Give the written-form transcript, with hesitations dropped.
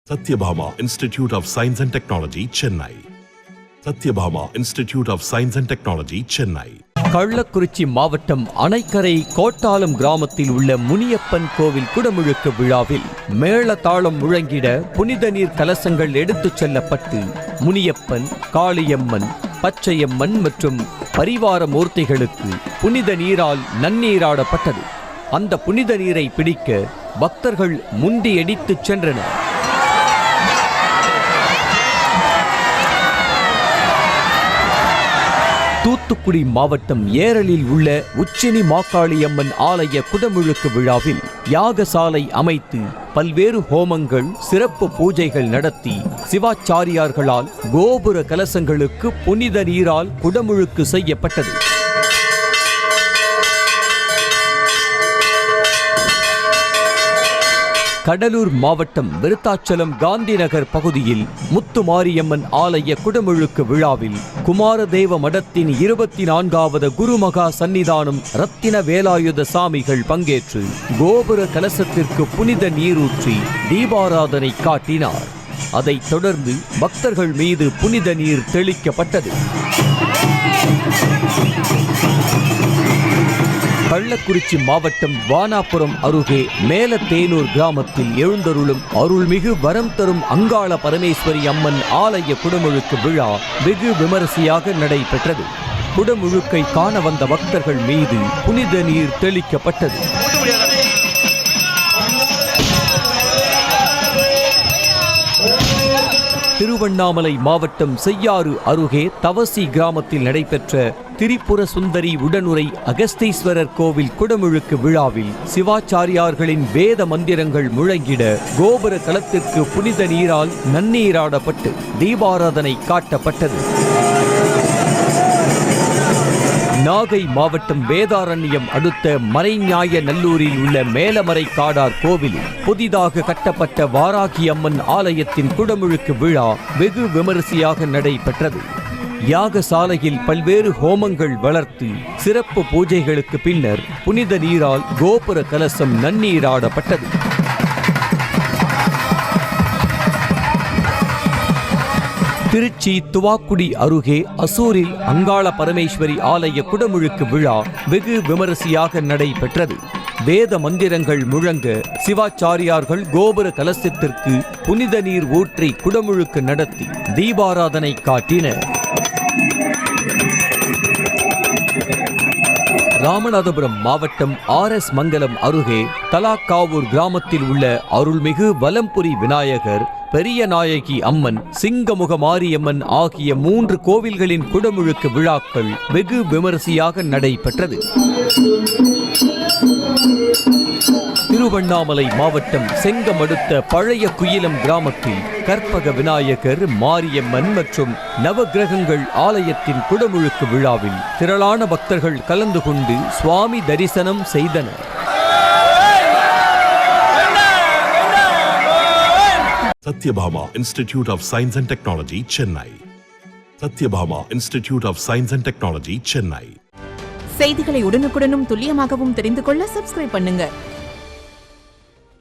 Satyabhama Institute of Science and Technology, Chennai. Satyabhama Institute of Science and Technology, Chennai. Kallakurichi மாவட்டம் அணைக்கரை கோட்டாலம் கிராமத்தில் உள்ள முனியப்பன் கோவில் குடமுழுக்கு விழாவில் மேளதாளம் முழங்கிட புனித நீர் கலசங்கள் எடுத்துச் செல்லப்பட்டு முனியப்பன், காளியம்மன், பச்சையம்மன் மற்றும் பரிவார மூர்த்திகளுக்கு புனித நீரால் நன்னீராடப்பட்டது. அந்த புனித நீரை பிடிக்க பக்தர்கள் முந்தியடித்துச் சென்றனர். தூத்துக்குடி மாவட்டம் ஏரலில் உள்ள உச்சினி மாகாளியம்மன் ஆலய குடமுழுக்கு விழாவில் யாகசாலை அமைத்து பல்வேறு ஹோமங்கள், சிறப்பு பூஜைகள் நடத்தி சிவாச்சாரியார்களால் கோபுர கலசங்களுக்கு புனித நீரால் குடமுழுக்கு செய்யப்பட்டது. கடலூர் மாவட்டம் விருத்தாச்சலம் காந்தி நகர் பகுதியில் முத்துமாரியம்மன் ஆலய குடமுழுக்கு விழாவில் குமாரதேவ மடத்தின் 24வது குருமகா சன்னிதானம் ரத்தின வேலாயுத சாமிகள் பங்கேற்று கோபுர கலசத்திற்கு புனித நீரூற்றி தீபாராதனை காட்டினார். அதைத் தொடர்ந்து பக்தர்கள் மீது புனித நீர் தெளிக்கப்பட்டது. கள்ளக்குறிச்சி மாவட்டம் வானாபுரம் அருகே மேலத்தேனூர் கிராமத்தில் எழுந்தருளும் அருள்மிகு வரம் தரும் அங்காள பரமேஸ்வரி அம்மன் ஆலய குடமுழுக்கு விழா வெகு விமரிசையாக நடைபெற்றது. குடமுழுக்கை காண வந்த பக்தர்கள் மீது புனித நீர் தெளிக்கப்பட்டது. திருவண்ணாமலை மாவட்டம் செய்யாறு அருகே தவசி கிராமத்தில் நடைபெற்ற திரிபுர சுந்தரி உடனுரை அகஸ்தீஸ்வரர் கோவில் குடமுழுக்கு விழாவில் சிவாச்சாரியார்களின் வேத மந்திரங்கள் முழங்கிட கோபுர கலத்திற்கு புனித நீரால் நன்னீராடப்பட்டு தீபாராதனை காட்டப்பட்டது. நாகை மாவட்டம் வேதாரண்யம் அடுத்த மறைஞாய நல்லூரில் உள்ள மேலமரை காடார் கோவிலில் புதிதாக கட்டப்பட்ட வாராகி அம்மன் ஆலயத்தின் குடமுழுக்கு விழா வெகு விமரிசையாக நடைபெற்றது. யாகசாலையில் பல்வேறு ஹோமங்கள் வளர்த்து சிறப்பு பூஜைகளுக்கு பின்னர் புனித நீரால் கோபுர கலசம் நன்னீராடப்பட்டது. திருச்சி துவாக்குடி அருகே அசூரில் அங்காள பரமேஸ்வரி ஆலய குடமுழுக்கு விழா வெகு விமரிசையாக நடைபெற்றது. வேத மந்திரங்கள் முழங்க சிவாச்சாரியார்கள் கோபுர கலசத்திற்கு புனித நீர் ஊற்றி குடமுழுக்கு நடத்தி தீபாராதனை காட்டினர். ராமநாதபுரம் மாவட்டம் RS மங்கலம் அருகே தலாக்காவூர் கிராமத்தில் உள்ள அருள்மிகு வலம்புரி விநாயகர், பெரிய நாயகி அம்மன், சிங்கமுக மாரியம்மன் ஆகிய 3 கோவில்களின் குடமுழுக்கு விழாக்கள் வெகு விமரிசையாக நடைபெற்றது. திருவண்ணாமலை மாவட்டம் செங்கம் அடுத்த பழைய குயிலம் கிராமத்தில் கற்பக விநாயகர், மாரியம்மன் மற்றும் நவகிரகங்கள் ஆலயத்தின் குடமுழுக்கு விழாவில் திரளான பக்தர்கள் கலந்து கொண்டு சுவாமி தரிசனம் செய்தனர். Satyabhama Institute of Science and Technology, Chennai. Satyabhama Institute of Science and Technology, Chennai. செய்திகளை உடனுக்குடனும் துல்லியமாகவும் தெரிந்து கொள்ள சப்ஸ்கிரைப் பண்ணுங்க.